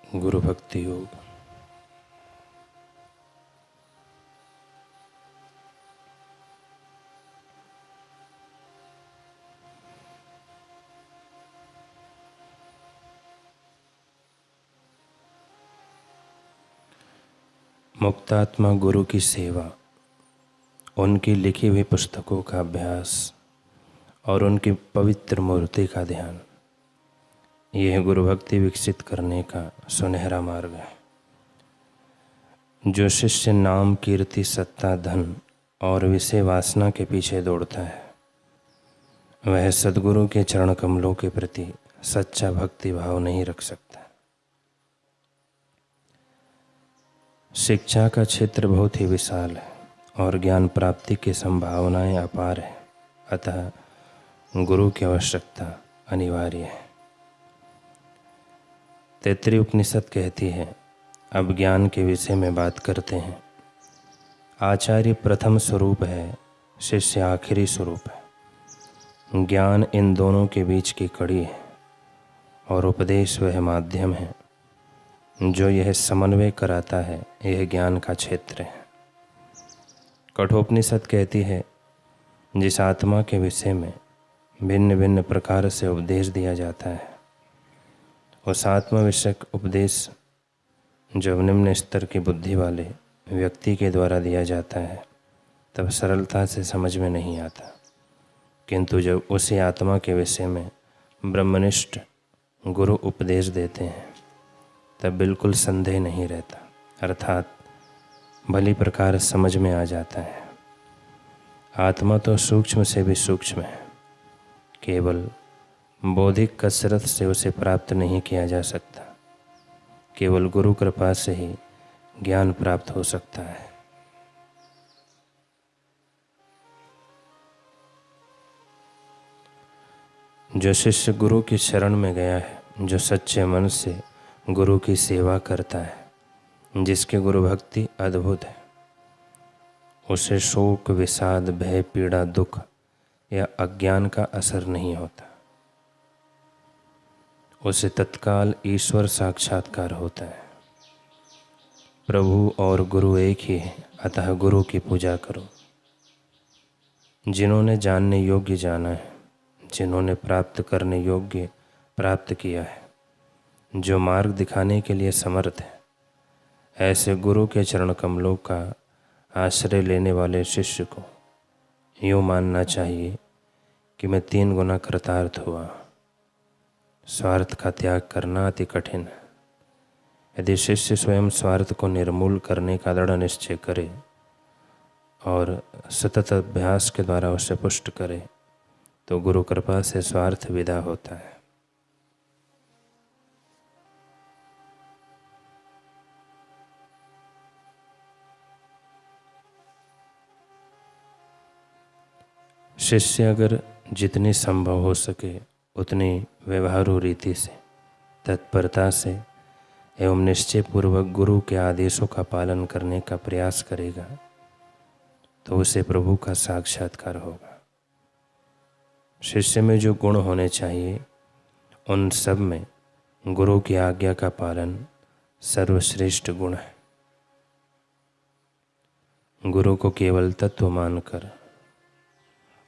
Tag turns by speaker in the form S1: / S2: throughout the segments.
S1: गुरु भक्ति योग। मुक्तात्मा गुरु की सेवा, उनकी लिखी हुई पुस्तकों का अभ्यास और उनकी पवित्र मूर्ति का ध्यान, यह गुरु भक्ति विकसित करने का सुनहरा मार्ग है। जो शिष्य नाम, कीर्ति, सत्ता, धन और विषय वासना के पीछे दौड़ता है, वह सद्गुरु के चरण कमलों के प्रति सच्चा भक्ति भाव नहीं रख सकता। शिक्षा का क्षेत्र बहुत ही विशाल है और ज्ञान प्राप्ति की संभावनाएं अपार है, अतः गुरु की आवश्यकता अनिवार्य है। तैत्तिरीय उपनिषद कहती है, अब ज्ञान के विषय में बात करते हैं। आचार्य प्रथम स्वरूप है, शिष्य आखिरी स्वरूप है। ज्ञान इन दोनों के बीच की कड़ी है और उपदेश वह माध्यम है जो यह समन्वय कराता है। यह ज्ञान का क्षेत्र है। कठोपनिषद कहती है, जिस आत्मा के विषय में भिन्न भिन्न प्रकार से उपदेश दिया जाता है, उस आत्मा विषयक उपदेश जब निम्न स्तर की बुद्धि वाले व्यक्ति के द्वारा दिया जाता है तब सरलता से समझ में नहीं आता, किंतु जब उसी आत्मा के विषय में ब्रह्मनिष्ठ गुरु उपदेश देते हैं तब बिल्कुल संदेह नहीं रहता, अर्थात भली प्रकार समझ में आ जाता है। आत्मा तो सूक्ष्म से भी सूक्ष्म है, केवल बौद्धिक कसरत से उसे प्राप्त नहीं किया जा सकता। केवल गुरु कृपा से ही ज्ञान प्राप्त हो सकता है। जो शिष्य गुरु की शरण में गया है, जो सच्चे मन से गुरु की सेवा करता है, जिसकी गुरु भक्ति अद्भुत है, उसे शोक, विषाद, भय, पीड़ा, दुख या अज्ञान का असर नहीं होता। उसे तत्काल ईश्वर साक्षात्कार होता है। प्रभु और गुरु एक ही है, अतः गुरु की पूजा करो। जिन्होंने जानने योग्य जाना है, जिन्होंने प्राप्त करने योग्य प्राप्त किया है, जो मार्ग दिखाने के लिए समर्थ है, ऐसे गुरु के चरण कमलों का आश्रय लेने वाले शिष्य को यूँ मानना चाहिए कि मैं 3 गुना कृतार्थ हुआ। स्वार्थ का त्याग करना अति कठिन है। यदि शिष्य स्वयं स्वार्थ को निर्मूल करने का दृढ़ निश्चय करे और सतत अभ्यास के द्वारा उसे पुष्ट करे तो गुरु कृपा से स्वार्थ विदा होता है। शिष्य अगर जितनी संभव हो सके उतनी व्यवहारू रीति से, तत्परता से एवं निश्चय पूर्वक गुरु के आदेशों का पालन करने का प्रयास करेगा तो उसे प्रभु का साक्षात्कार होगा। शिष्य में जो गुण होने चाहिए, उन सब में गुरु की आज्ञा का पालन सर्वश्रेष्ठ गुण है। गुरु को केवल तत्व मानकर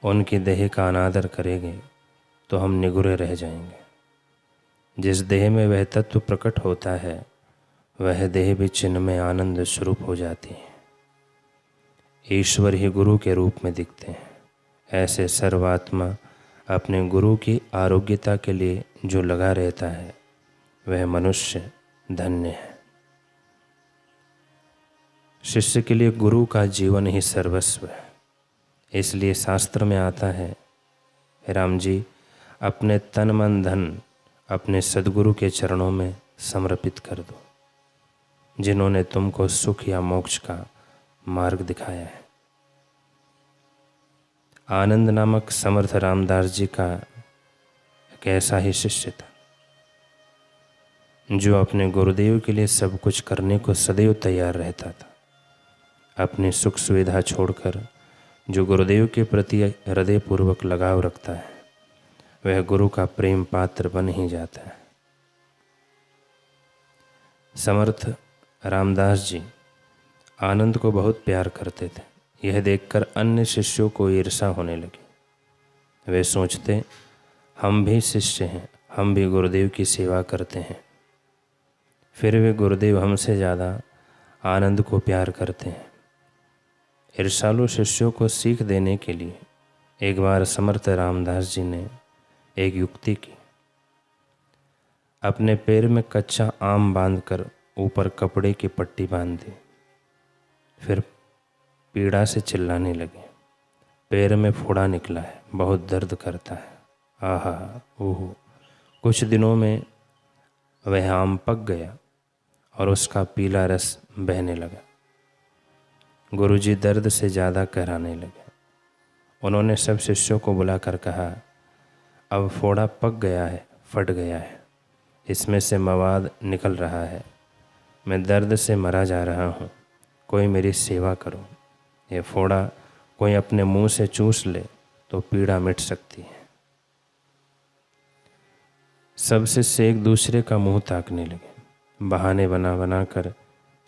S1: उनकी देह का अनादर करेंगे तो हम निगुरे रह जाएंगे। जिस देह में वह तत्व प्रकट होता है, वह देह भी चिन्ह में आनंद स्वरूप हो जाती है। ईश्वर ही गुरु के रूप में दिखते हैं। ऐसे सर्वात्मा अपने गुरु की आरोग्यता के लिए जो लगा रहता है, वह मनुष्य धन्य है। शिष्य के लिए गुरु का जीवन ही सर्वस्व है। इसलिए शास्त्र में आता है, राम जी अपने तन मन धन अपने सद्गुरु के चरणों में समर्पित कर दो, जिन्होंने तुमको सुख या मोक्ष का मार्ग दिखाया है। आनंद नामक समर्थ रामदास जी का एक ऐसा ही शिष्य था जो अपने गुरुदेव के लिए सब कुछ करने को सदैव तैयार रहता था। अपनी सुख सुविधा छोड़कर जो गुरुदेव के प्रति हृदयपूर्वक लगाव रखता है, वह गुरु का प्रेम पात्र बन ही जाता है। समर्थ रामदास जी आनंद को बहुत प्यार करते थे। यह देखकर अन्य शिष्यों को ईर्ष्या होने लगी। वे सोचते, हम भी शिष्य हैं, हम भी गुरुदेव की सेवा करते हैं। फिर वे गुरुदेव हमसे ज़्यादा आनंद को प्यार करते हैं। ईर्ष्यालु शिष्यों को सीख देने के लिए एक बार समर्थ रामदास जी ने एक युक्ति की। अपने पैर में कच्चा आम बांधकर ऊपर कपड़े की पट्टी बांध दी। फिर पीड़ा से चिल्लाने लगे, पैर में फोड़ा निकला है, बहुत दर्द करता है। आहा ओह। कुछ दिनों में वह आम पक गया और उसका पीला रस बहने लगा। गुरुजी दर्द से ज़्यादा कराने लगे। उन्होंने सब शिष्यों को बुलाकर कहा, अब फोड़ा पक गया है, फट गया है, इसमें से मवाद निकल रहा है, मैं दर्द से मरा जा रहा हूँ, कोई मेरी सेवा करो। ये फोड़ा कोई अपने मुंह से चूस ले तो पीड़ा मिट सकती है। सब शिष्य एक दूसरे का मुंह ताकने लगे। बहाने बना बना कर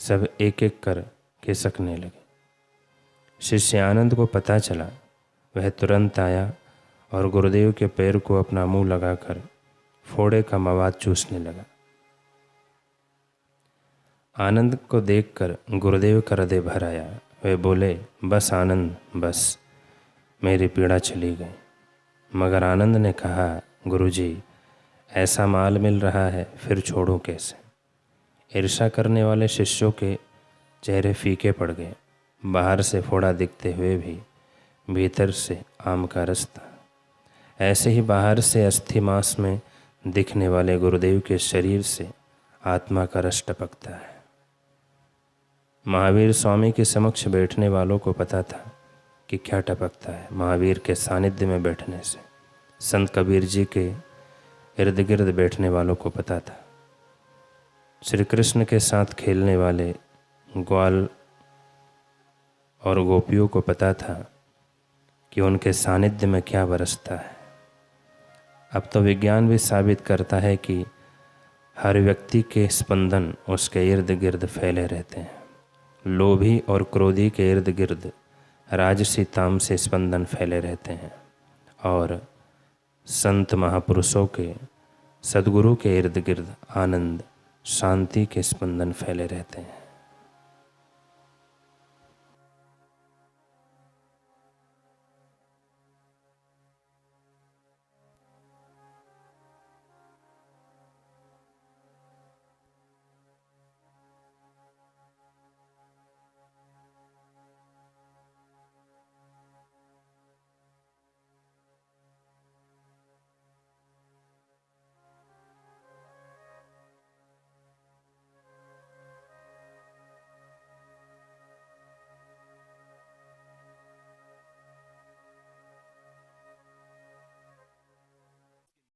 S1: सब एक एक कर खिसकने लगे। शिष्य आनंद को पता चला। वह तुरंत आया और गुरुदेव के पैर को अपना मुंह लगाकर फोड़े का मवाद चूसने लगा। आनंद को देखकर गुरुदेव का हृदय भर आया। वे बोले, बस आनंद, बस, मेरी पीड़ा चली गई। मगर आनंद ने कहा, गुरुजी, ऐसा माल मिल रहा है, फिर छोड़ूं कैसे। ईर्ष्या करने वाले शिष्यों के चेहरे फीके पड़ गए। बाहर से फोड़ा दिखते हुए भी भीतर से आम का रस था। ऐसे ही बाहर से अस्थि मांस में दिखने वाले गुरुदेव के शरीर से आत्मा का रस टपकता है। महावीर स्वामी के समक्ष बैठने वालों को पता था कि क्या टपकता है। महावीर के सानिध्य में बैठने से संत कबीर जी के इर्द गिर्द बैठने वालों को पता था। श्री कृष्ण के साथ खेलने वाले ग्वाल और गोपियों को पता था कि उनके सानिध्य में क्या बरसता है। अब तो विज्ञान भी साबित करता है कि हर व्यक्ति के स्पंदन उसके इर्द गिर्द फैले रहते हैं। लोभी और क्रोधी के इर्द गिर्द राजसी तामसी स्पंदन फैले रहते हैं और संत महापुरुषों के, सद्गुरु के इर्द गिर्द आनंद, शांति के स्पंदन फैले रहते हैं।